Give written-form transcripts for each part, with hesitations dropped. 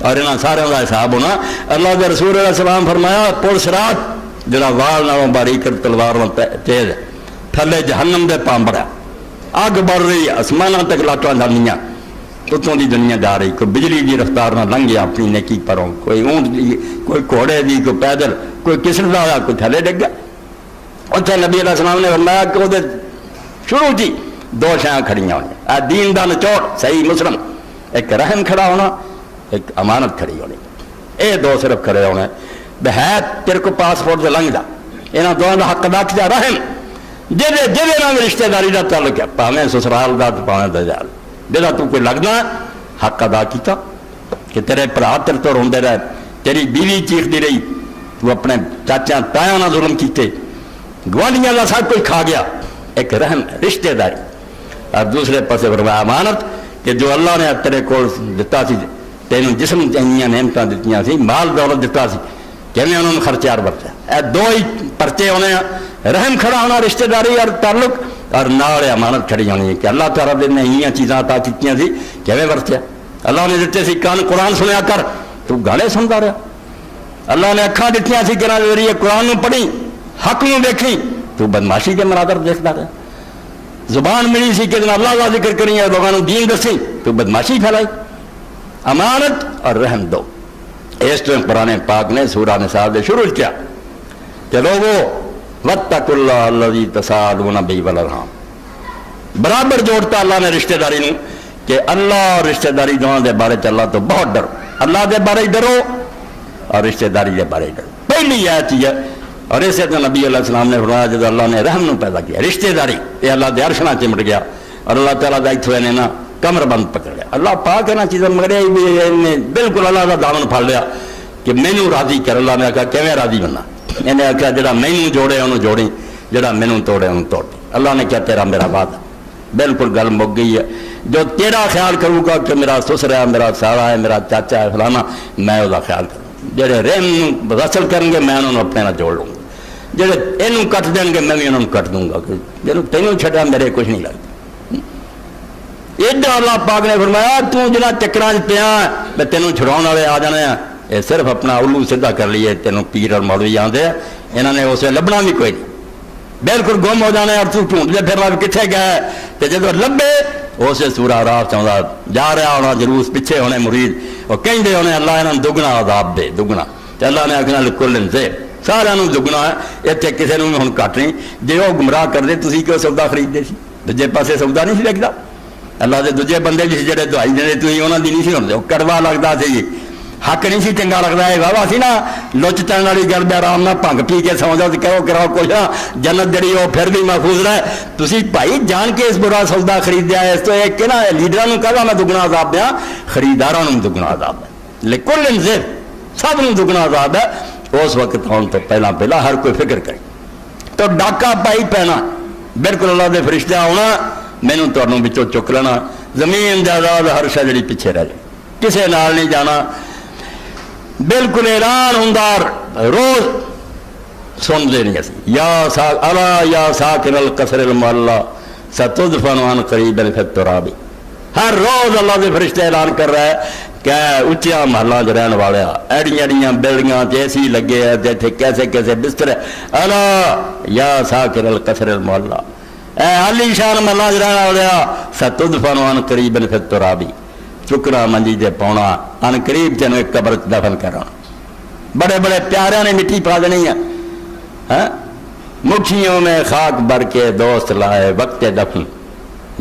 اور یہاں سارے کا حساب ہونا. اللہ کے رسول علیہ السلام فرمایا پل صراط جڑا وال نالوں باریک تلوار تیز ہے، تھلے جہنم دے پامبڑا، اگ بڑھ رہی، آسمانوں تک لاٹاں جانیاں، اتوں دی دنیا جا رہی، کوئی بجلی دی رفتار نہ لنگھ گیا اپنی نیکی پروں، کوئی اونٹ دی، کوئی گھوڑے دی، کوئی پیدل، کوئی کسر دا، کوئی تھلے ڈگ گیا. اتنے نبی علیہ السلام نے فرمایا کہ وہ شروع جی دو شیاں کھڑیاں ہونی، دین دا نچوڑ صحیح مسلم، ایک رحم کھڑا ہونا، ایک امانت کھڑی ہونی. یہ دو صرف کھڑے ہونے بحیت تیرے کو پاسپورٹ سے لنگھ دا، یہاں دونوں کا حق ادا کیا. رحم جہاں رشتے داری کا تعلق ہے، پاویں سسرال کا تو پاویں دجال، جہاں تو کوئی لگنا حق ادا کیتا کہ تیرے بھرا تیرے تو روندے رہے، تیری بیوی چیختی رہی، تو اپنے چاچا تایا نہ ظلم کیتے، گوانڈیاں کا سب کچھ کھا گیا. ایک رحم رشتے داری. اور دوسرے پاسے فرمایا امانت کہ جو اللہ نے تیرے کو دتا سی، تینوں جسم چاہیے نعمتیں دیتیاں سی، مال دولت دتا سی، کیویں انہوں نے خرچار برتیا. اے دو ہی پرچے ہونے ہیں، رحم کھڑا ہونا رشتے داری اور تعلق، اور نال امانت کھڑی ہونی ہے کہ اللہ تعالیٰ نے یہ چیزاں عطا کیتیاں سی، کیویں برتیا. اللہ نے دیتے سی کان قرآن سنیا کر، تو گانے سنتا رہا. اللہ نے اکھاں دیتیاں سی کہ ذریعے قرآن نو پڑھی، حق نو دیکھی، تو بدماشی کے مناظر دیکھتا رہا. زبان ملی سی کہ اللہ کا ذکر کری ہے، لوگوں نے دین دسی، تو بدماشی پھیلائی. امانت اور رحم دو. اس طرح قرآن پاک نے سورہ نساء سے شروع کیا کہ لوگو واتقوا اللہ الذی تساءلون بہ والارحام. برابر جوڑتا اللہ نے رشتہ داری نو کہ اللہ اور رشتہ داری دونوں دے بارے اللہ تو بہت ڈرو. اللہ دے بارے ڈرو اور رشتہ داری دے بارے ڈرو. پہلی آیت ہے. اور اسے تو نبی علیہ السلام نے فرمایا جب اللہ نے رحم نو پیدا کیا، رشتہ داری یہ اللہ دے عرش نہ چمٹ گیا، اور اللہ تعالیٰ دا اتھوے نے نا کمر بند پکڑ لیا. اللہ پاک ہے نا چیزیں مگرے بالکل اللہ کا دامن پھڑ لیا کہ مینو راضی کر. اللہ نے آخیا کیویں راضی بننا؟ انہیں آخیا جڑا مینو جوڑے انہوں جوڑی، جڑا مینو توڑے انہوں توڑ. اللہ نے کیا تیرا میرا وعدہ، بالکل گل مک گئی ہے. جو تیرا خیال کروں گا کہ میرا سسر ہے، میرا سارا ہے، میرا چاچا ہے، فلانا، میں وہ خیال کروں. جڑے رحم حاصل کریں گے میں انہوں نے اپنے نہ جوڑ لوں گا، جڑے یہ کٹ دیں گے میں بھی انہوں کٹ دوں گا. جب تینوں چھڈا میرے کچھ نہیں لگتا. ایڈا اللہ پاک نے فرمایا تو جنہ چکراں پیا میں تینوں چھڑاؤ والے آ جانے ہیں. یہ صرف اپنا الو سیدھا کر لیے، تینوں پیر اور مولوی آتے ہیں، یہاں نے اسے لبنا بھی کوئی نہیں، بالکل گم ہو جانے. اور تو ڈھونڈ لے پھر کتنے گئے، تو جب لبے اسے سورا راہ چاہتا جا رہا ہونا جلوس پیچھے ہونے مرید، وہ کہیں ہونے اللہ یہاں دگنا عذاب دے دگنا. تو اللہ نے آخنا کل سے سارا دگنا ہے، اتنے کسی نے ہوں کٹ نہیں. جی وہ گمراہ کر دے تھی کیوں سودا خریدتے سی؟ دوجے پاسے سودا نہیں سی لگتا. اللہ کے دوجے بندے جس جڑے دوائی دے تھی انہوں کی نہیں سی ہوتے، وہ کڑوا لگتا سی، حق نہیں سی چنگا لگتا ہے. واہ سی نا لچ چڑھنے والی گل بھی آرام نہ بھنگ پی کے سو جاؤ کرو کراؤ کچھ نہ، جنت جڑی وہ پھر بھی محفوظ رہے. تھی بھائی جان کے اس برا سودا خریدیا ہے. اس تو ایک کہ نا لیڈروں کہا میں دگنا عذاب دیا، خریداروں دگنا عذاب ہے. لیکن انصر سب دگنا عذاب ہے. اس وقت آن تو پہلا ہر کوئی فکر کرے تو ڈاکہ پائی پینا، بالکل اللہ دے فرشتے آنا، مینوں تمہوں بچوں چک لینا، زمین جائیداد ہر شے جڑی پیچھے رہ جائے، کسے نال نہیں جانا. بالکل اعلان ہوں روز سن دے نہیں اسی یا ساکن القصر المعلی ستدفن عن قریب فی التراب. ہر روز اللہ کے فرشتے اعلان کر رہا ہے کہ اچیا محلہ چ رہن والے ایڑیاں ایڑیاں بلڈنگاں اے سی لگے ہیں، کیسے کیسے بستر ہے. الا یا ساکن القصر المعلی، اے عالی شان محلہ چ رہن والے ستدفن عن قریب فی التراب، چکنا منجی دے پاؤنا ان قریب تینوں ایک قبر دفن کرنا. بڑے بڑے پیاروں نے مٹی پا دینی ہے، مٹھیوں میں خاک بھر کے دوست لائے وقت دفن،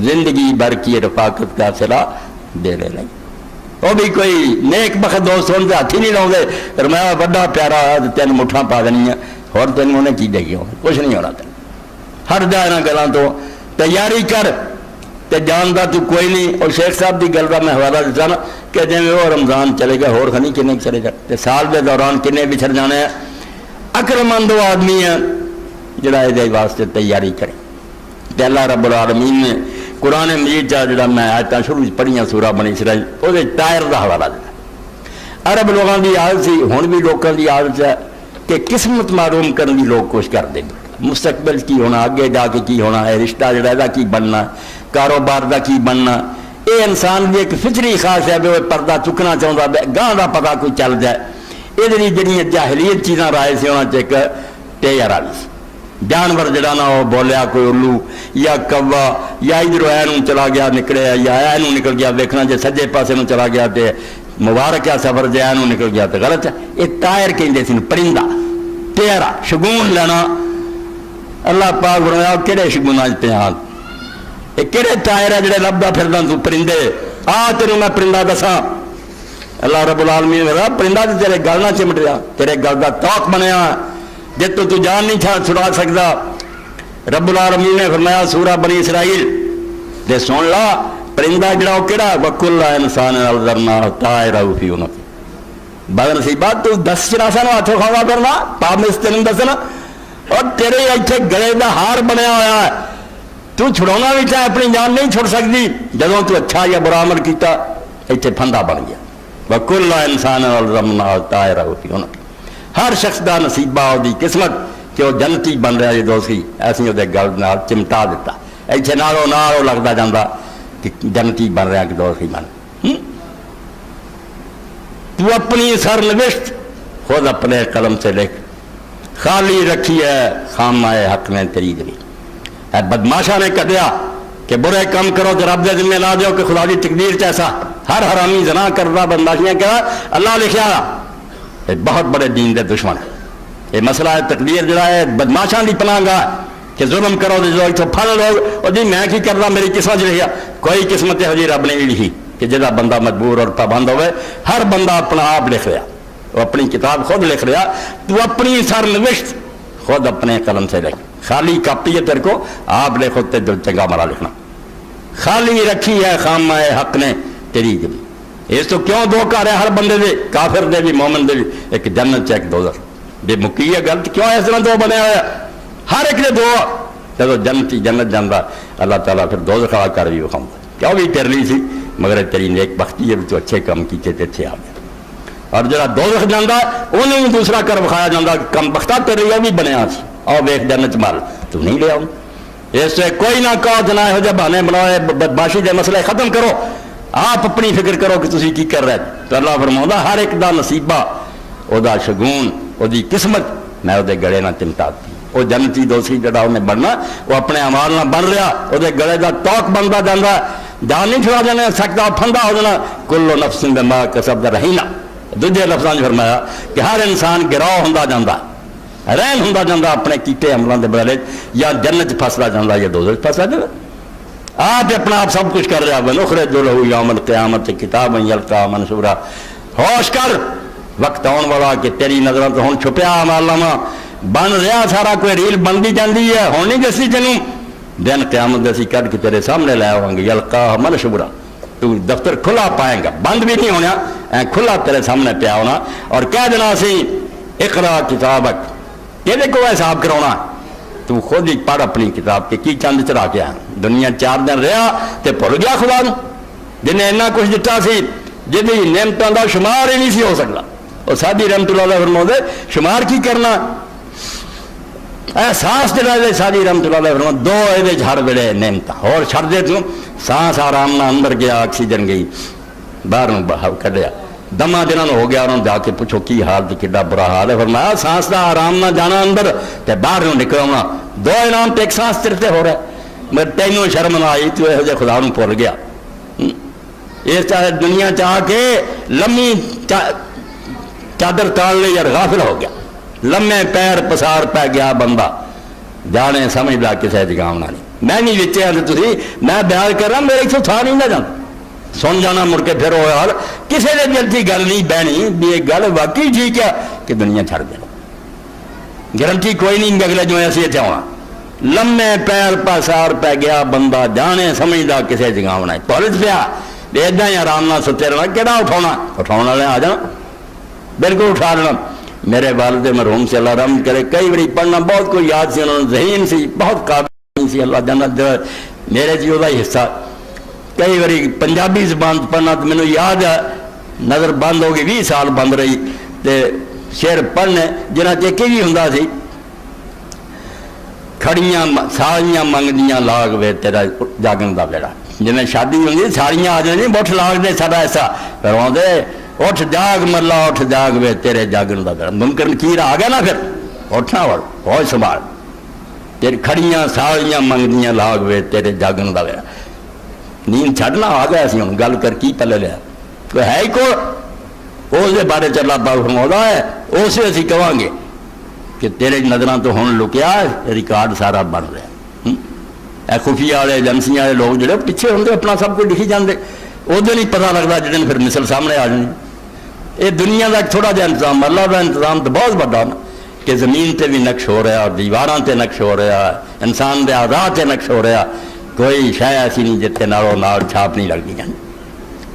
زندگی بھر کی رفاقت کا صلہ دے لے لگے. وہ بھی کوئی نیک بخت دوست ہونے سے ہاتھ ہی نہیں لاؤ گے، پھر میں بڑا پیارا تین مٹھاں پا دینی ہے اور تین انہیں کی دے گی کچھ نہیں ہونا. تین ہر جائے گلاں تو تیاری کر تے جاندا تو کوئی نہیں. اور شیخ صاحب کی گل کا میں حوالہ دیتا نا کہ جی وہ رمضان چلے گا ہور خنی کنے چلے گا، تے سال کے دوران کنے بچھڑ جانے ہیں. عقلمند وہ آدمی ہے جڑا یہ واسطے تیاری کرے. تے اللہ رب العالمین نے قرآن مجید جڑا میں آیتاں شروع پڑھیاں سورہ بنی اسرائیل وہ ٹائر کا حوالہ دیتا. عرب لوگوں کی عادت سی، ہوں بھی لوگوں کی عادت ہے کہ قسمت معلوم کرنے کی لوگ کوشش کرتے ہیں، مستقبل کی ہونا، اگے جا کے کی ہونا ہے، رشتہ جڑا کی بننا، کاروبار دا کی بننا، یہ انسان کی ایک فطری خاص ہے بھی وہ پردہ چکنا چاہتا ہے گاہ کا پتا کوئی چل جائے یہ جڑیاں جاہلیت چیزاں رائے سے انہوں ایک ٹیئر آ سی جانور جڑا نا وہ بولیا کوئی الو یا کوا یا ادھر اینوں چلا گیا نکلیا یا اینوں نکل گیا دیکھنا جی سجے پاسے نوں چلا گیا تو مبارک ہے سفر جی اینوں نکل گیا تو غلط ہے یہ ٹائر کہتے سی پرندہ ٹیئرا شگون لینا اللہ پاک فرمایا کہڑے شگون پہ ہاں یہ کہڑے ٹائر ہے جڑے لبدا پھردا تو پرندے آ تینوں میں پرندہ دساں اللہ رب العالمین نے کہا پرندہ تو تیرے گل نہ چمٹ رہا تیرے گل کا توق بنیا جس تو جان نہیں چھڑا سکتا رب العالمین نے فرمایا سورہ بنی اسرائیل دے سن لا پرندہ جڑا وہ کہڑا وکل انسان الزمنا طائرہ فی عنقہ بدنصیبات تو 10 چراسا نو ہاتھوں کھاوا کرنا پاپ میں اس تین دسنا اور تیرے اتنے گلے کا ہار بنیا ہوا ہے تو چھڑونا بھی چاہے اپنی جان نہیں چھوڑ سکتی جدوں تو اچھا یا برا عمل کیتا اتنے پھندا بن گیا وکل انسان الزمنا طائرہ فی عنقہ ہر شخص کا نصیبہ وہ قسمت کہ وہ جنتی بن رہا جی دوستی ایسی وہ گل نال چمٹا دیتا اتنے نالوں لگتا جاتا کہ جنتی بن رہا کہ دوستی بن تو اپنی سر نوشت خود اپنے قلم سے لکھ خالی رکھی ہے خامہ حق نے تیری دلی اے بدماشا نے کہا کہ برے کم کرو تو رب دے ذمہ لا دو کہ خدا دی تقدیر چیسا ہر حرامی زنا کرتا بدماشیاں کہا اللہ لکھیا یہ بہت بڑے دین دے دشمن ہے یہ مسئلہ ہے تقدیر جڑا ہے بدماشاں دی پناہ گاہ کہ ظلم کرو تو جو اتوں پھل لوگ اور جی میں کی کرنا میری قسمت رہی کوئی قسمت ہے جی رب نے لکھی کہ جہاں بندہ مجبور اور پابند ہوئے ہر بندہ اپنا آپ لکھ رہا وہ اپنی کتاب خود لکھ رہا تو اپنی سر نوشت خود اپنے قلم سے لکھ خالی کاپی ہے تیرے کو آپ لکھو تے دل چنگا مرا لکھنا خالی رکھی ہے خامہ حق نے تیری دلی اس تو کیوں دو کر ہے ہر بندے دے کافر دے بھی مومن دے بھی ایک جنت ایک دوزخ بے مکی ہے غلط کیوں اس طرح دو بنے ہوئے ہر ایک نے دو جب جنتی جنت جانا اللہ تعالیٰ پھر دوزخ آ کر بھی وکھاؤں کیوں بھی تیرے لی سی مگر تیری نیک بختی ہے تو اچھے کام کیتے تے اتنے آ گئے اور جڑا دوزخ جانا انہوں بھی دوسرا کر وکھایا جاتا کم بختہ تیرے وہ بھی بنیا سی آؤ ویخ جنت مال تو نہیں لیا اس سے کوئی نہ کہو جنا یہو جہ بہانے بنائے بدماشی دے مسئلے ختم کرو آپ اپنی فکر کرو کہ تسی کی کر رہے تو اللہ فرماؤں ہر ایک دا نصیبہ او دا شگون او دی قسمت میں او دے گڑے نہ چمٹاتی وہ جنتی دوسری جڑا انہیں بننا وہ اپنے عمال نہ بن رہا وہ دے گڑے دا توق بنتا جانا جان نہیں چھوڑا جانا سکتا پھندا ہو جانا کلو نفس بما کسبت رہینا دوجے لفظاں نے فرمایا کہ ہر انسان گراہ ہوندا جاندا رہن ہوندا جاندا اپنے کیتے عملاں دے بدلے یا جنت پھسدا جاندا یا دوزخ پھسدا جاندا آپ اپنا آپ سب کچھ کر رہا بنخرج لہ یوم القیامت کتاب یلقا منشورا ہوش کر وقت آن والا کہ تیری نظروں تو ہوں چھپیا مالاما بن رہا سارا کوئی ریل بنتی جاتی ہے ہوں نہیں دسی تینوں دن قیامت دسی کر کے تیرے سامنے لے آؤں گے یلقا منشورا تو دفتر کھلا پائیں گا بند بھی نہیں ہونا کھلا تیرے سامنے پیا ہونا اور کہہ دینا سی اقرا کتابک کہ کو حساب کراؤنا تو خود ہی پڑھ اپنی کتاب کے کی چند چڑھا کے آیا دنیا 4 دن رہا تو بھول گیا خدا نو جنہیں اتنا کچھ دتا سی جی نعمتوں کا شمار ہی نہیں سی ہو سکتا اور سادی رحمت اللہ علیہ فرماؤں دے شمار کی کرنا احساس جڑا دے سادی رحمت اللہ علیہ فرماؤں دو یہ ہر ویلے نعمت اور چھڑ دے تو سانس آرام نہ اندر گیا آکسیجن گئی باہر باہر کھڈیا دما جنہوں نے ہو گیا انہوں نے جا کے پوچھو کی حال تو کڈا برا حال ہے فرمایا سانس کا آرام نہ جانا اندر تے باہر نکلنا دو انعام تے ایک سانس تیرتے ہو رہا ہے میں تینوں شرم نہ آئی تو یہ خدا نو بھول گیا اس طرح دنیا چاہ کے لمبی چادر تان لے یار غافل ہو گیا لمے پیر پسار پہ گیا بندہ جانے سمجھدا کسے جگامنا نہیں میں نہیں وچے ہاں تسی میں بیان کر رہا میرے اتوں تھا نہیں نہ جانا سن جانا مڑ کے پھر وہ یار کسی نے دل کی گل نہیں بہنی بھی یہ گل واقعی ٹھیک ہے کہ دنیا چھڑ دینا گارنٹی کوئی نہیں اگلے جو ایسے اتنے آنا لمے پیر پسار پہ گیا بندہ جانے سمجھدا کسے جگامنا ہے پولیس پیا ادا ہی آرام نہ ستے رہنا کہڑا اٹھا والے آ جانا بالکل اٹھا لینا میرے والد مرحوم سے اللہ رحم کرے کئی بڑی پڑھنا بہت کوئی یاد سی انہوں نے ذہین سی بہت قابل سی اللہ جنت میرے جی وہ حصہ کئی باری پنجابی زبان پڑھنا تو مینوں یاد ہے نظر بند ہو گئی 20 سال بند رہی تو شعر پڑھنے جنہ چیک بھی ہوں سی کھڑیاں سالیاں منگدیاں لاگ وے تیرا جاگن دا بیڑا جی شادی ہوتی ساریاں آ جائیں بٹھ لاگ دے سارا ایسا کروا دے اٹھ جاگ ملا اٹھ جاگ وے تیرے جاگن کا گھر ممکن کیر آ گیا نا پھر اٹھنا وڑ ہوش سنبھال تیری کھڑیاں سالیاں منگدیاں لاگ وے تیرے جاگن کا گھر نیند چھڈنا آ گیا سی ہوں گل کر کی پلے لیا کوئی ہے ہی کو اس بارے چلا پاؤ فرما ہے اسے اسی کہیں گے کہ تیرے نظراں تو ہوں لکیا ریکارڈ سارا بن رہا اے خفیہ والے ایجنسیاں والے لوگ جڑے پیچھے ہوتے اپنا سب کچھ لکھی جاتے ادو نہیں پتا لگتا جن پھر مثل سامنے آ جانی یہ دنیا کا ایک تھوڑا جہا انتظام اللہ کا انتظام تو بہت بڑا نا کہ زمین تے بھی نقش ہو رہا دیواراں تے نقش ہو رہا انسان دے اعضاء تے نقش ہو رہا کوئی شے ایسی نہیں جتنے نالوں نال چھاپ نہیں لگتی جانی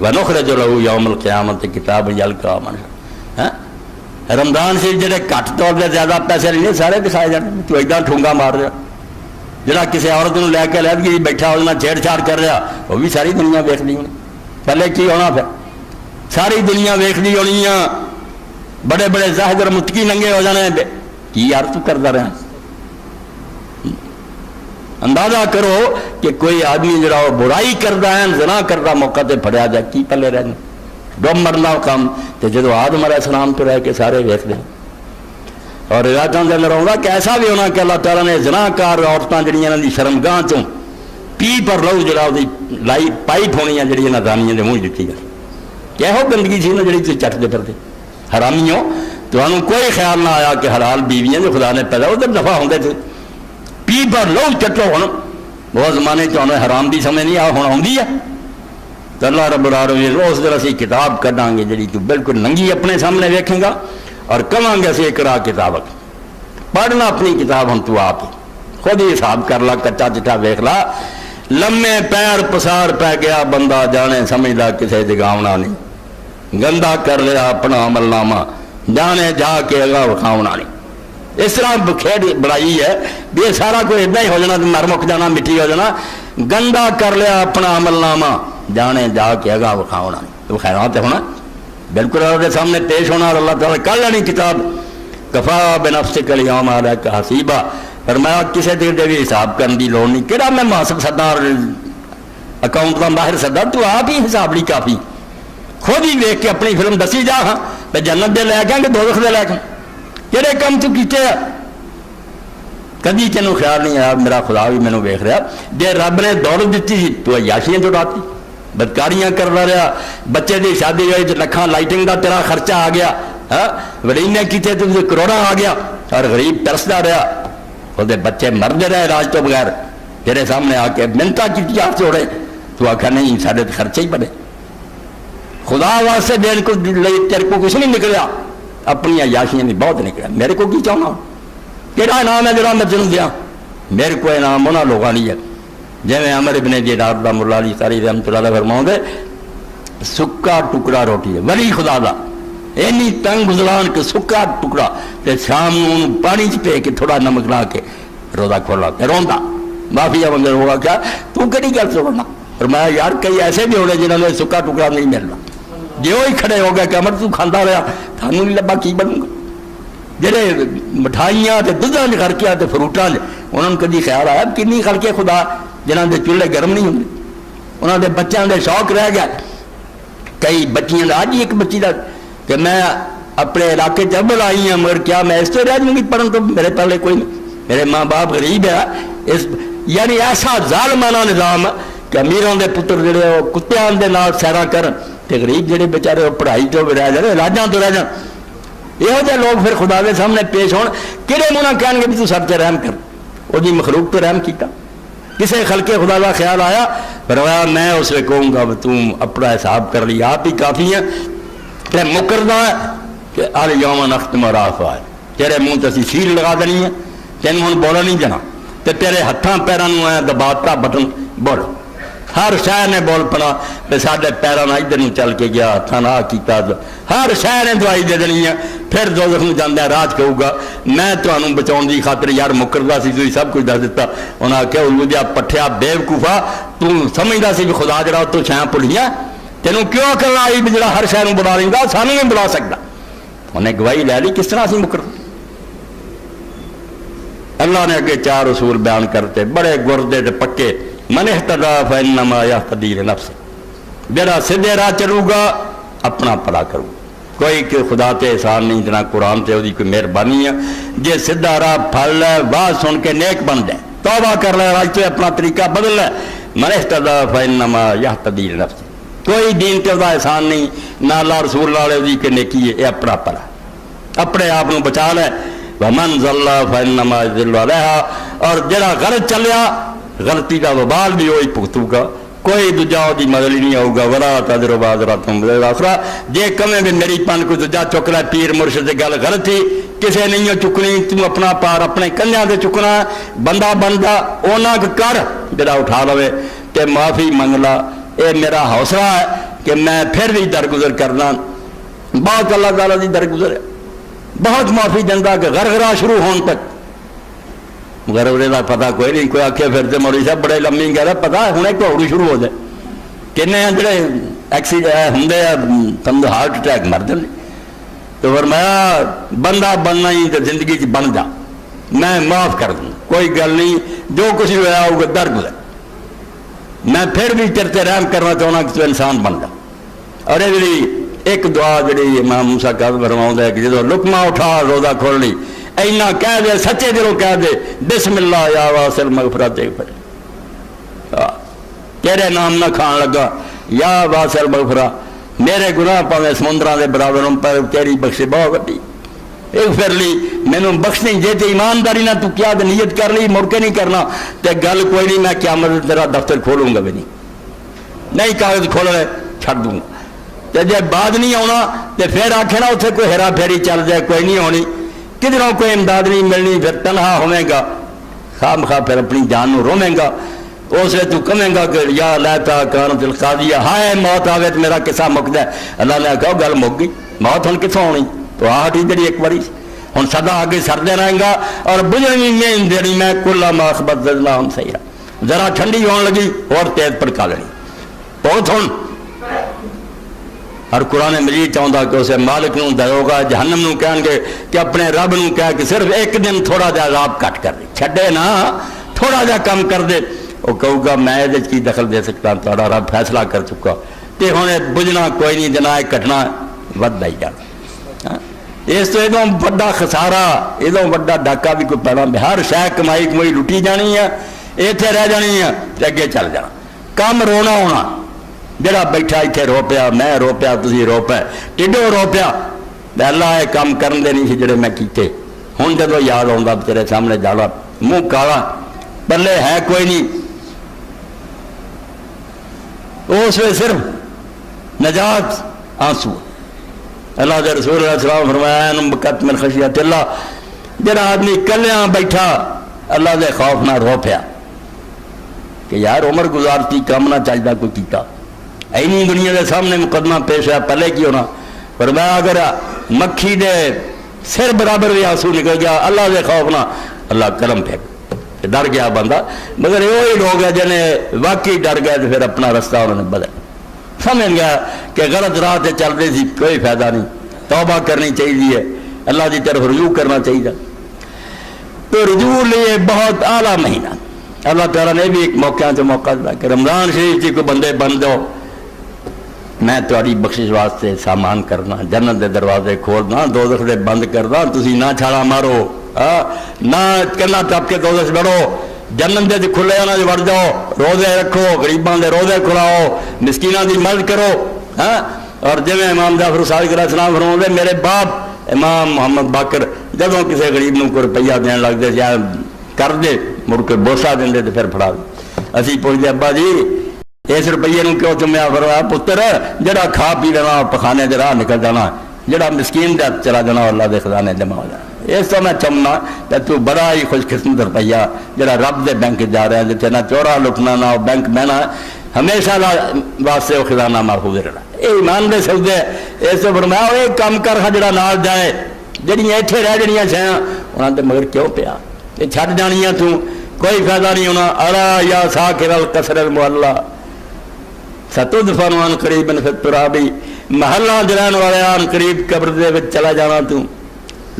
ونخرج لہ یوم القیامت کتاب یلقاہ منشورا رمضان شریف جڑے گھٹ طور پہ زیادہ پیسے نہیں سارے دکھائے جانے تو ایک ٹھونگا مار رہا جڑا کسی عورت کو لے کے لہدگی بیٹھا وہ چھیڑ چھاڑ کر رہا وہ بھی ساری دنیا ویکھدی ہونی پہلے کی ہونا پھر ساری دنیا ویکھدی ہونی بڑے بڑے زاہد اور متقی ننگے ہو جانے کی یار تو کرتا رہا اندازہ کرو کہ کوئی آدمی جڑا وہ برائی کرتا ہے زنا کرتا موقع تے پھڑیا جائے کی پلے رہنے ڈوم مرنا کام تو جدو آدم علیہ السلام تو رہ کے سارے ویکھ دیں اور روایتوں کے اندر آؤں کہ ایسا بھی ہونا کہ اللہ تعالیٰ نے زنا کار عورتیں جڑیاں دی شرمگاہ چوں پی پر لو جڑا وہ لائی پائپ ہونی ہے جڑی دانیاں دے منہ دیتی گئی کہو گندگی سی نا جڑی تھی چٹتے پھرتے حرامیوں تو انہوں کوئی خیال نہ آیا کہ حلال بیویاں جو خدا نے پیدا ادھر دفعہ ہوندے تھے پی پر لو چٹو ہوں وہ زمانے چ حرام دی سمجھ نہیں آ ہوں آتی ہے تو اللہ رب العالمین اس دن اسی کتاب کڈاں گے جڑی تو بالکل ننگی اپنے سامنے ویکھیں گا اور کہاں گے اسی اقرا کتاب پڑھنا اپنی کتاب ہم تو آپ خود ہی حساب کر لا کچا چٹا ویکھ لا لمے پیر پسار پی گیا بندہ جانے سمجھدا کسے جگاونا نہیں گندا کر لیا اپنا عمل نامہ جانے جا کے اگا وکھاونا نہیں اس طرح کھیڈ بڑائی ہے بھی یہ سارا کوئی ادا ہی ہو جانا مر مک جانا مٹی ہو جانا گندا کر لیا اپنا عمل نامہ جانے جا کے اگا وکھاونا نہیں تو خیرات ہونا بالکل اللہ کے سامنے پیش ہونا اور اللہ تعالیٰ کر لینی کتاب کفا بنفسک الیوم علیک حسیبا فرمایا کسی دیر دے بھی حساب کرنے کی لوڑ نہیں کہڑا میں محاسب سدا اور اکاؤنٹ کا باہر سدا تو آپ ہی حساب نہیں کافی خود ہی ویک کے اپنی فلم دسی جا ہاں میں جنت دے لے کے کہ دوزخ دے لے کے کہڑے کم تو کیتے ہیں کدی تینوں خیال نہیں آیا میرا خدا بھی مینوں ویکھ رہا جے رب نے دولت دیتی سی تو عیاشیاں جڑاتی بدکاریاں کرتا رہا بچے کی شادی ہوئی تو لکھاں لائٹنگ کا تیرا خرچہ آ گیا وڑینے کیتے تو کروڑا آ گیا اور غریب ترسدا رہا وہ بچے مرد رہے علاج تو بغیر تیرے سامنے آ کے منتا کی ہاتھ جوڑے تو آخر نہیں سارے خرچے ہی بنے خدا واسطے دین کو تیرے کو کچھ نہیں نکلیا اپنی عیاشیاں بھی بہت نکلا میرے کو کی چاہنا کہڑا انعام ہے جڑا میں تینوں دیا میرے کو انعام انہاں لوگاں نہیں ہے جی میں عمر ابن دینار رحمۃ اللہ علیہ ساری رحمۃ اللہ علیہ فرماؤں دے سکا ٹکڑا روٹی ہے ولی خدا دا اینی تنگ گزران کہ سکا ٹکڑا تے شام نوں پانی چ پے کے تھوڑا نمک لا کے روزہ کھولا تے روندا معافی منگے ہوگا کیا تو کہڑی گل سمجھنا فرمایا یار کئی ایسے بھی ہونے جنہوں نے سکا ٹکڑا نہیں ملنا جی وہی کھڑے ہو گیا کہ امر تو کھانا رہا تھانوں نہیں لبا کی بنوں گا جہے مٹھائیاں تے دودھاں چ خرکیاں تے فروٹاں انہوں نے کدی خیال آیا کنی خرکے خدا جنہوں کے چولہے گرم نہیں ہوتے انہوں نے بچوں کے شوق رہ گیا کئی بچیاں کا اج ہی ایک بچی کا کہ میں اپنے علاقے چبل آئی ہوں مگر کیا میں اس سے رہ جاؤں گی پڑھن تو میرے پہلے کوئی نہیں میرے ماں باپ غریب ہے اس یعنی ایسا ظالمانہ نظام کہ امیروں کے پتر جڑے وہ کتیاں دے نال سیرا کرن تے غریب جڑے بیچارے وہ پڑھائی تو بھی رہ جانے علاجاں تو رہ جان یہو جہ لوگ پھر خدا کے سامنے پیش ہون کہڑے منہ کہن گے بھی تو سب سے رحم کر وہ جی مخلوق تو رحم کیتا کسی خلقے خدا کا خیال آیا فرمایا میں اسے کہوں گا تم اپنا حساب کر لی آپ ہی کافی ہیں تے مکردا ہے کہ الیوم نختم علی افواہہم تیرے منہ تے اسی سیل لگا دینی ہے تینوں ہن بولا نہیں جانا تے تیرے ہتھاں پیراں نوں اے دباتا بٹن بول ہر شے نے بول پڑا تے ساڈے پیراں نال ادھر نوں چل کے گیا ہتھاں نال کیتا ہر شے نے دوائی دے دینی ہے پھر دوزخ نوں جاندا راج کہوں گا میں تانوں بچاؤن دی خاطر یار مکردا سی تسی سب کچھ دس دتا انہاں آکھیا اولو جا پٹھیا بے وقوفا تو سمجھدا سی کہ خدا جڑا تو چھاں بھلیاں تینوں کیوں عقل آئی بھی جڑا ہر شے نوں بلا لیندا سانوں نہیں بلا سکدا انہیں گواہی لے لی کس طرح سی مکر اللہ نے اگے 4 اصول بیان کرتے بڑے گردے تے پکے من اہتدی فانما یہتدی لنفسہ، جڑا سیدھے راہ چلو گا اپنا بھلا کرو، کوئی کہ خدا تے احسان نہیں، جنا قرآن تے وہی کوئی مہربانی ہے، جے سیدھا راہ پھڑ لے واز سن کے نیک بن جائے، توبہ کر لے، راج تے اپنا طریقہ بدل لے، من اہتدی فانما یہتدی لنفسہ، کوئی دین تے دا احسان نہیں، نہ اللہ رسول اللہ علیہ کے نیکی ہے، یہ اپنا پلا اپنے آپ کو بچا لے، ومن ضل فانما یضل علیہا، اور جڑا غلط چلیا غلطی کا وبال بھی وہی بھگتو گا، کوئی دوجا دی مدد نہیں ہوگا، ولا تذر وازرۃ وزر اخرى، جے کمیں بھی میری پن کو دوجا چک لے، پیر مرشد کی گل غلط تھی، کسے نہیں چکنی، تو اپنا پار اپنے کنیاں تے چکنا، بندہ بندہ اونا کر جڑا اٹھا لوے تے معافی منگ لا، اے میرا حوصلہ ہے کہ میں پھر بھی درگزر کرنا، بہت اللہ تعالیٰ دی درگزر ہے، بہت معافی دینا کہ غرغرہ شروع ہون تک، غرغرے کا پتہ کوئی نہیں، کوئی آخے پھرتے مولوی صاحب بڑے لمبی کہہ رہا پتا ہوں گھوڑی شروع ہو جائے، کنے جڑے ایکسیڈنٹ ہوں سمجھو ہارٹ اٹیک مر جائیں، تو فرمایا بندہ بننا ہی تو زندگی چ بن جا، میں معاف کر دوں، کوئی گل نہیں، جو کچھ ہوا ہوگا درگزر، میں پھر بھی تیرے تے رحم کرنا چاہنا کہ تو انسان بن جا۔ اور یہ جڑی ایک دعا جڑی امام موسیٰ کاظم فرماؤں ہے کہ جدو لقمہ اٹھا روزہ کھول لی، اینا کہہ دے سچے دلوں کہہ دے بسم اللہ یا واسل مغفرت تیرے نام نہ کھان لگا، یا واسل مغفرت، میرے گناہ پاویں سمندراں دے برابر پر تیری بخشش بہت وڈی، اغفر لی مینوں بخش نہیں، جے تے ایمانداری نہ تو کیا تے نیت کر لی مڑ کے نہیں کرنا تے گل کوئی نہیں، میں قیامت تیرا دفتر کھولوں گا بھی نہیں کاغذ کھول رہے چھڑ دوں گا، تے جے بعد نہیں آنا تے پھر آکھے نا اتنے کوئی ہیرا پھیری چل جائے کوئی نہیں ہونی، کدھروں کوئی امداد نہیں ملنی، پھر تنہا ہوئے گا، خواہ مخواہ پھر اپنی جان نو رویں گا، اس لیے تو کہیں گا کہ یا لیتا کانت القاضیہ، ہائے موت آوے تو میرا قصہ مک جائے، اللہ نے کہا گل مک گئی، موت ہن کتوں ہونی، تو آہٹ ہی جڑی ایک باری ہن سدا آگے سردے رہیں گا، اور بجھنی میں دینی میں کلا ما اخبت زدنا ہم سیرا، ذرا ٹھنڈی ہون لگی اور تیز پڑکا لینی بہت ہن، اور قرآن مجید چاہتا کہ اسے مالک نو دروگا جہنم نو کہیں گے کہ اپنے رب نو کہہ کہ صرف ایک دن تھوڑا جا عذاب کٹ کر دے، چھڑے نا تھوڑا جا کم کر دے، وہ کہوں گا میں یہ کی دخل دے سکتا، تھوڑا رب فیصلہ کر چکا، تے ہونے بجنا کوئی نہیں، جنا کٹنا ود ہی جانا، اس تو ادو بڑا خسارہ، ادو بڑا ڈاکہ بھی کوئی پیدا، ہر شے کمائی کمائی لٹی جانی ہے، اتنے رہ جانی ہے، تے اگے چل جانا، کم رونا ہونا، جڑا بیٹھا اتنے رو پیا، میں رو پیا، تسی رو پے، ٹھڈو رو پیا، اللہ یہ کام کرن دے نہیں سی جڑے میں کیتے، ہن جدو یاد آؤں تیرے سامنے جالا منہ کالا، پلے ہے کوئی نہیں، اس میں صرف نجات آنسو، اللہ کے رسول علیہ السلام فرمایا بکت من خشیت اللہ، جڑا آدمی کلیاں بیٹھا اللہ دے خوف نہ رو پیا کہ یار عمر گزارتی کام نہ چاہتا کوئی کیتا، اینی دنیا دے سامنے مقدمہ پیش ہے، پہلے کی ہونا، فرمایا اگر مکھی دے سر برابر بھی آنسو نکل گیا اللہ دے خوف نہ، اللہ قلم پھینک، ڈر گیا بندہ، مگر وہی لوگ ہیں جنہیں واقعی ڈر گئے تو پھر اپنا رستہ انہوں نے بدل سمجھ گیا کہ غلط راہ سے چل رہی تھی، کوئی فائدہ نہیں، توبہ کرنی چاہیے، اللہ کی طرف رجوع کرنا چاہیے، تو رجوع لیے بہت اعلیٰ مہینہ، اللہ تعالیٰ نے بھی ایک موقع سے موقع دیا کہ رمضان شریف کی کوئی بندے بن دو، میں تاری بخشش واسطے سامان کرنا، جنت دے دروازے کھولنا، دوزخ دے بند کرنا، تسی نہ چھاڑا مارو، نہ کرنا ٹپ کے دوزخ بڑھو، جنت دے کھلے آنا جو وڑ جاؤ، روزے رکھو، غریباں دے روزے کھلاؤ، مسکیناں دی مدد کرو، اور جی امام جعفر صادق علیہ السلام فرماتے میرے باپ امام محمد باقر جدوں کسی غریب نو کوئی روپیہ دین لگتے یا کر دے مڑ کے بوسا دیں تو پھر پڑھا دے، اسی پوچھتے ابا جی اس روپیے نو کیوں چمیا، فرمایا پتر جڑا کھا پی لینا پخانے دے راہ نکل جانا، جڑا مسکین دے چلا جانا اللہ دے خزانے جمع ہو جانا، اس تو میں چمنا تو بڑا ہی خوش قسمت روپیہ جڑا رب دے بینک جا رہا ہے، جتنے نہ چورا لٹنا نہ بینک بہنا، ہمیشہ واسطے وہ خزانہ محفوظ رہنا، یہ ایمان دے سودے، اس تو فرمایا وہ ایک کام کر جڑا نال جائے، جڑیاں اتنے رہ جڑیاں شیاں انہوں نے مگر کیوں پیا، یہ چھڈ جانیاں تو کوئی فائدہ نہیں ہونا، الا یا ساکر القصر المعلی ستدفن عن قریب فی التراب، محلہ جلان والے عن قریب قبر دے وچ چلا جانا تو،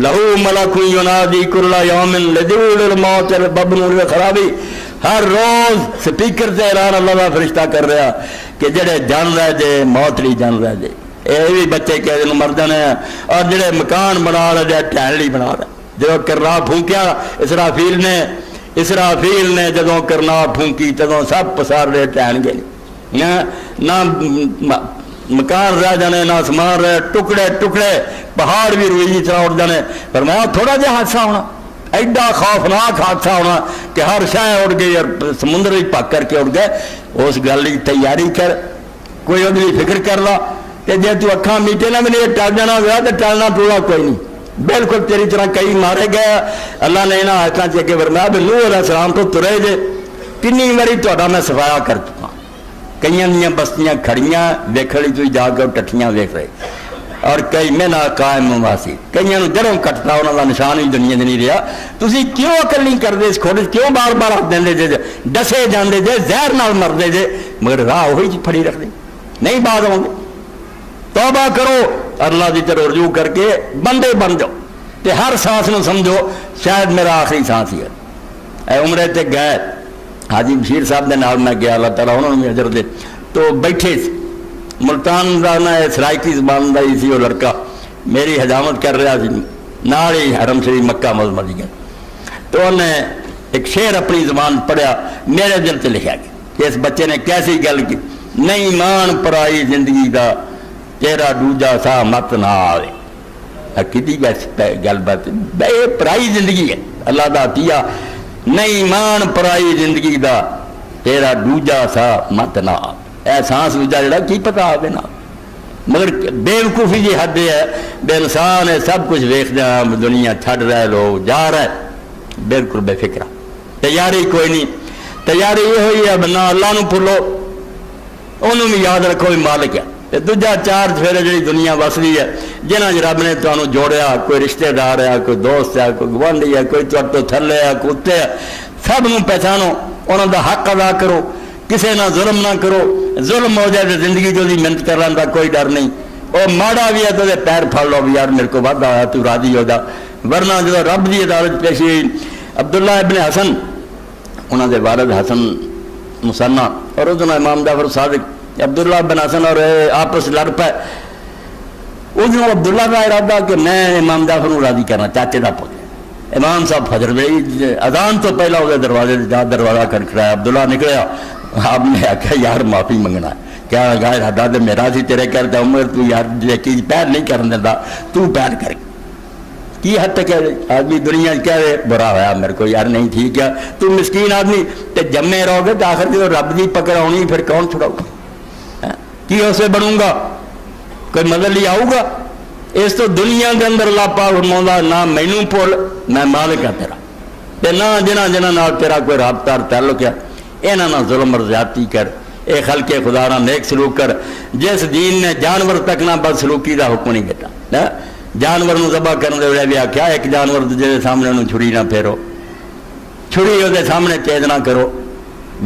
لہو ملک ینادی کل یوم لدول الموت الببن الخرابی، ہر روز سپیکر سے اعلان اللہ کا فرشتہ کر رہا کہ جڑے جان رہے جے موت نہیں جان رہے جے، یہ بھی بچے کسی مر جانے ہیں، اور جڑے مکان بنا رہے ٹہن لی بنا رہے، جب کرنا پھونکیا اسرافیل نے جدوں کرنا پھونکی تدوں سب پسار رہے ٹہن گئے، نہ مکان رہ جانے نہ آسمان رہے، ٹکڑے ٹکڑے پہاڑ بھی روئی جی طرح اڑ جانے، فرمایا تھوڑا جہا حادثہ ہونا، ایڈا خوفناک حادثہ ہونا کہ ہر شے اڑ گئی اور سمندر بھی پک کر کے اڑ گئے۔ اس گل کی تیاری کر، کوئی اگلی فکر کر لا کہ جی تو اکھاں میٹے نہ بھی ٹل جانا ہوا تو ٹلنا ٹولا کوئی نہیں، بالکل تیری طرح کئی مارے گئے۔ اللہ نے یہاں آیتاں چ کے فرمایا بھی نوح علیہ السلام تو ترے جے، کنی باری تہاڈا میں صفایا کر چکا، کئی دیاں بستیاں کھڑیاں ویکھ لی تھی جا کے ٹٹھیاں ویکھ رہے، اور کئی مہینہ قائم واسی، کئی جڑوں کٹتا انہوں کا نشان ہی دنیا نہیں رہا۔ تسی کیوں عقل نہیں کرتے اس کھوڑ کیوں بار بار ہاتھ دیں جے ڈسے جاندے جے زہر نال مردے جے، مگر راہ وہی پھڑی رکھ دے نہیں بعد آؤ گے۔ توبہ کرو، اللہ کی طرف رجوع کر کے بندے بن جاؤ، تے ہر سانس نو سمجھو شاید میرا آخری سانس ہی ہے۔ اے عمرے تے گئے حاجی بشیر صاحب دے نال میں گیا، اللہ تعالیٰ انہوں نے بھی اجر دے، تو بیٹھے ملتان کا نہ سرائکی زبان کا ہی سی وہ لڑکا، میری حجامت کر رہا سی، نال ہی حرم شریف مکہ مدینہ، تو انہیں ایک شعر اپنی زبان پڑھیا، میرے دل سے لکھا گیا کہ اس بچے نے کیسی گل کی، نہیں مان پرائی زندگی دا تیرا دوجا سا مت نہ آوے۔ کدی گل بات بے پرائی زندگی ہے اللہ دا عطیہ، نہیں مان پرائی زندگی دا تیرا دوجا سا مت نہ آوے۔ احساس دوجا جڑا کی پتا آوے نا، مگر بے وقوفی جی حد ہے، بے انسان ہے، سب کچھ ویخ دیا دنیا چھڈ رہے لوگ جا رہے، بالکل بے فکرہ، تیاری کوئی نہیں۔ تیاری یہ ہوئی ہے بنا اللہ نو بھولو، انہوں بھی یاد رکھو بھی مالک ہے۔ دوجا چار چفیرے جی دنیا وسدی ہے، جنہاں رب نے تمہیں جوڑیا، کوئی رشتہ دار ہے، کوئی دوست ہے، کوئی گوانڈی ہے، کوئی تو تھلے ہے، کوئی اتنے ہے، سب نو پہچانو، انہوں دا حق ادا کرو، کسی نہ ظلم نہ کرو۔ ظلم ہو جائے تو زندگی جو دی محنت کرنے کا کوئی ڈر نہیں، وہ ماڑا بھی ہے تو پیر پھڑ لو بھی یار میرے کو وعدہ آیا تو راضی ہو جا، ورنہ جو رب کی عدالت پیشی ہوئی۔ عبداللہ ابن حسن انہوں دے والد حسن مسنہ اور اس دن امام جعفر صادق، عبداللہ بن حسن اور آپس لڑ پائے، اس دن عبداللہ کا ارادہ کہ میں امام جعفر کو راضی کرنا، چاچے کا پوتے۔ امام صاحب فجر میں اذان تو پہلا وہ دروازے جا دروازہ کھڑکھڑایا، عبداللہ نکلیا، آپ نے آخیا یار معافی منگنا ہے، کیا گائے داد میرا سی تیرے کرتا عمر تو یار چیز پیر نہیں کرن دیتا تو پیر کر کی حد تک آدمی دنیا کہہ رہے برا ہوا میرے کو یار نہیں ٹھیک ہے، تو مسکین آدمی تے جمے رہو گے تو آخر جو رب کی پکڑ آنی پھر کون چھڑاؤ گا، کی اسے بنوں گا، کوئی مدد لی آؤ گا۔ اس تو دنیا کے اندر اللہ پاک فرماؤں نہ مینوں بھول میں مالک ہاں تیرا، تے نہ جنہ نال تیرا کوئی رابطہ تعلق ہے، یہاں نہ ظلم اور زیادتی کر، اے خلق خدا نہ نیک سلوک کر۔ جس دین نے جانور تک نہ بد سلوکی دا حکم نہیں دیتا، جانور نو ذبح کرنے ویلے بھی آخیا ایک جانور جہاں سامنے انہوں چھری نہ پھیرو، چھری وہ سامنے تیز نہ کرو۔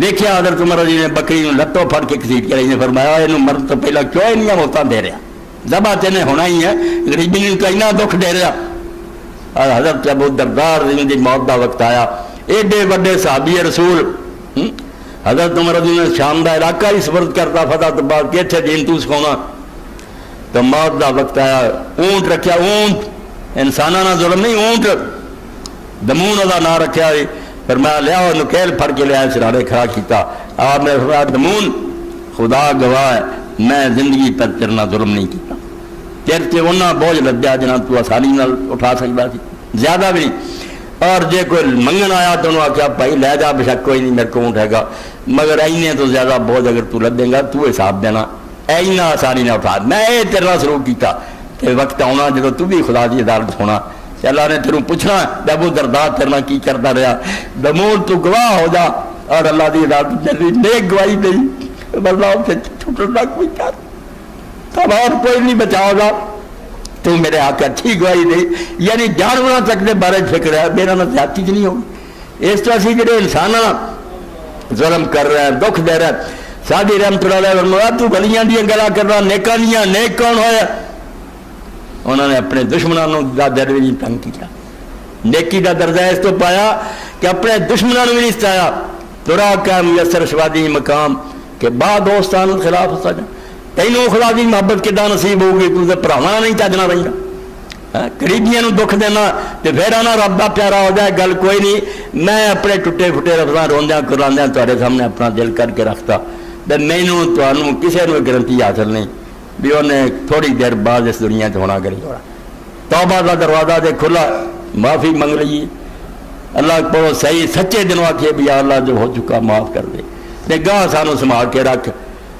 دیکھا حضرت عمر جی نے بکری نو لتوں پھڑ کے گھسیٹ کے نے فرمایا یہ مرن تو پہلا کیوں انیاں موتاں دے رہا، ذبح تینے ہونا ہی ہے، غریبی نے تو اتنا دکھ دے رہا۔ اور حضرت ابو دردار دی موت دا وقت آیا، ایڈے وڈے صحابی رسول حضرت عمر نے شام دا علاقہ ہی سپرد کرتا فتح تو بعد کہ اچھا دین تو سکھاؤنا، تو موت دا وقت آیا، اونٹ رکھیا، اونٹ انسانہ نہ ظلم نہیں، اونٹ دمون دا نہ رکھیا ہوئی، پھر میں لیا اور نکیل پھڑ کے لیا سرانے کھڑا کیتا، آپ نے فرمایا دمون خدا گواہ ہے میں زندگی پر تیرنا ظلم نہیں کیتا، تیر تے انہاں بوجھ لگ جا جنہاں تو آسانی نال اٹھا سکتا سی، زیادہ بھی نہیں۔ اور جے کوئی منگن آیا تو انہوں نے آخیا بھائی لے جا بشک کوئی نہیں میرے کو اونٹ ہے گا، مگر اینے تو زیادہ بوجھ اگر تو لدیں گا تو حساب دینا، اینا آسانی نہ اٹھا، میں یہ تیرا سلوک کیتا کہ وقت آنا جب تو بھی خدا کی عدالت ہونا، اللہ نے تیروں پوچھنا ابو دردار تیرنا کی کرتا رہا، دمون تو گواہ ہو جا اور اللہ کی عدالت تیری نیک گواہی دئی، ورنہ سے چھٹنا کوئی کر تب اور کوئی نہیں بچاؤ گا، تو میرے آقا اچھی گواہی دے، یعنی جانوروں تک دے بارے فکر ہے میرا نہ زیادتی نہیں ہوگی۔ اس طرح اسی جڑے انسان ظلم کر رہے ہیں دکھ دے رہے ہیں، سادی رحمت اللہ علیہ تو بلیاں دیا گلا کر رہا نیکاں دیا، نیک کون ہویا؟ انہوں نے اپنے دشمنوں کا درجہ بھی تنگ کیا، نیکی کا درجہ اس تو پایا کہ اپنے دشمنوں بھی نہیں ستایا، ترا کا میسر شوادی مقام کہ بعد دوستان خلاف ہو سکا تینوں خدا دی محبت کداں نصیب ہوگی تو بھراواں نہیں چجنا رہندا قریبیاں نو دکھ دینا تے پھر آنا رب دا پیارا ہو جائے گل کوئی نہیں میں اپنے ٹوٹے پھٹے لفظاں روندیاں کراندیاں تہاڈے سامنے اپنا دل کر کے رکھتا تے مینوں تانوں کسے نو گارنٹی حاصل نہیں بھی انہیں تھوڑی دیر بعد اس دنیا تے ہونا کری ہونا توبہ دا دروازہ تے کھلا معافی منگ لئیے اللہ کو صحیح سچے دنوں آکھے بھی یا اللہ جو ہو چکا معاف کر دے تے گاہ سانو سنبھال کے رکھ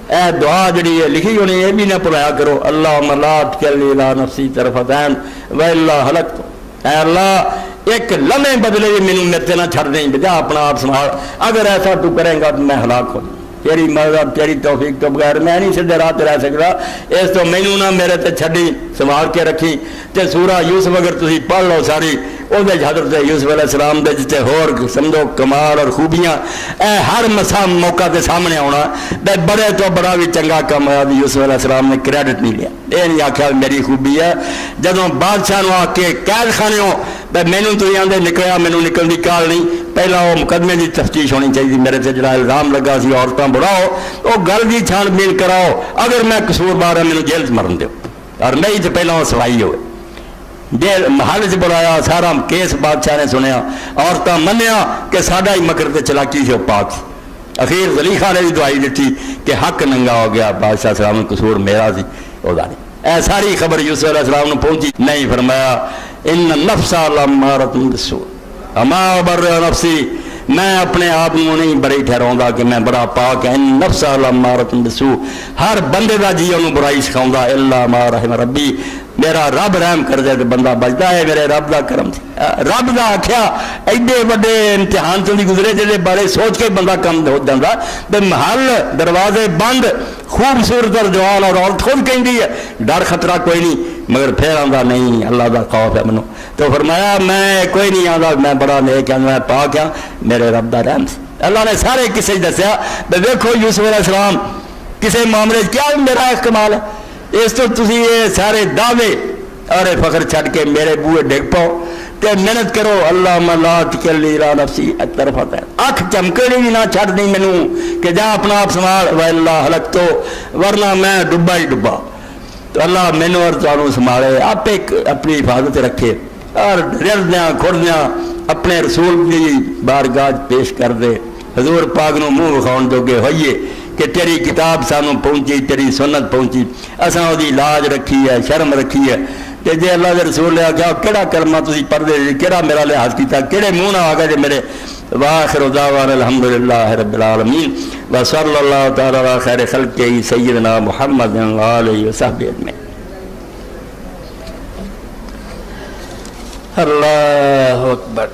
اے دعا جڑی ہے لکھی ہونی یہ بھی نہ بھلایا کرو اللہم لا تکلنی الی نفسی طرفۃ عین والا ہلکت اے اللہ ایک لمحے بدلے بھی مینوں میرے نہ چھڑ دیں بجا اپنا آپ سنبھال اگر ایسا تو کریں گا تو میں ہلاک ہو تیری مدد تیری توفیق تو بغیر میں نہیں سیدھے راہ رہ سکتا اس تو مینوں نہ میرے تے چھڈی سنبھال کے رکھی تے سورہ یوسف اگر تسی پڑھ لو ساری وہ حضرت یوسف علیہ السلام دے جتے ہور سمجھو کمال اور خوبیاں اے ہر مسا موقع دے سامنے آنا بے بڑے تو بڑا بھی چنگا کام ہے یوسف علیہ السلام نے کریڈٹ نہیں لیا یہ نہیں آخیا میری خوبی ہے جدوں بادشاہ نو آ کے قید خانے ہو بے مینوں تو یہ آدھے نکلیا مینوں نکلن دی کال نہیں پہلا وہ مقدمے دی تفتیش ہونی چاہیے میرے سے جڑا الزام لگا سی عورتاں بڑھاؤ وہ گل دی چھان بین کراؤ اگر میں قصور بار ہے مینوں جیل مرن دیو اور نہیں تو پہلا وہ سوائی ہوئے جیل محل سے بلایا سارا کیس بادشاہ نے سنیا عورتاں منیا کہ ساڈا ہی مکر تے چلاکی سے پاک اخیر زلیخا نے بھی دعائی دیتی کہ حق ننگا ہو گیا بادشاہ السلام قصور میرا سی وہ اے ساری خبر یوسف علیہ السلام نے پہنچی نہیں فرمایا ان النفس لامارۃ بالسوء اما ابرئ نفسی میں اپنے آپ کو نہیں بڑی ٹھہراؤں کہ میں بڑا پاک ہے ان نفس لامارۃ بالسوء ہر بندے دا جی انہوں برائی سکھاؤں الا ما رحم ربی میرا رب رحم کر دے تو بندہ بچتا ہے میرے رب دا کرم سی رب دا آکھیا ایڈے بڑے امتحان تو نہیں گزرے جہاں بارے سوچ کے بندہ کم ہو جاتا تو محل دروازے بند خوبصورت اور جوان اور عورت خود کہندی ہے ڈر خطرہ کوئی نہیں مگر پھر آندا نہیں اللہ دا خوف ہے منو تو فرمایا میں کوئی نہیں آندا میں بڑا نیک ہاں میں پاک ہاں میرے رب دا رحم سی اللہ نے سارے کسے دسیا تو دیکھو یوسف علیہ السلام کسے معاملے کیا میرا کمال ہے اس تو تسی یہ سارے دعوے اور فخر چھڈ کے میرے بوئے ڈگ پاؤ تے محنت کرو اللہ لا تکلنی الی نفسی طرفۃ عین اکھ چمکڑی بھی نہ چھڈ نہیں مینوں کہ جا اپنا آپ سنبھال والا ہلک تو ورنہ میں ڈبا ہی ڈبا تو اللہ مینوں اور تانوں سنبھالے آپ ایک اپنی حفاظت رکھے اور رلدیاں کھڑدیاں اپنے رسول کی بارگاہ پیش کر دے حضور پاک نو منہ وکھاؤن جوگے ہوئیے کہ تیری کتاب سانوں پہنچی تیری سنت پہنچی اساں دی لاج رکھی ہے شرم رکھی ہے تے جے اللہ دے رسول نے آکھیا کیڑا کلمہ تسی پڑھدے جی کیڑا میرا لحاظ کیتا کیڑے منہ نہ آ گئے جے میرے واخر دعوانا الحمدللہ رب العالمین وصلی اللہ تعالی علی خیر خلقہ سیدنا محمد وآلہ وصحبہ اجمعین اللہ اکبر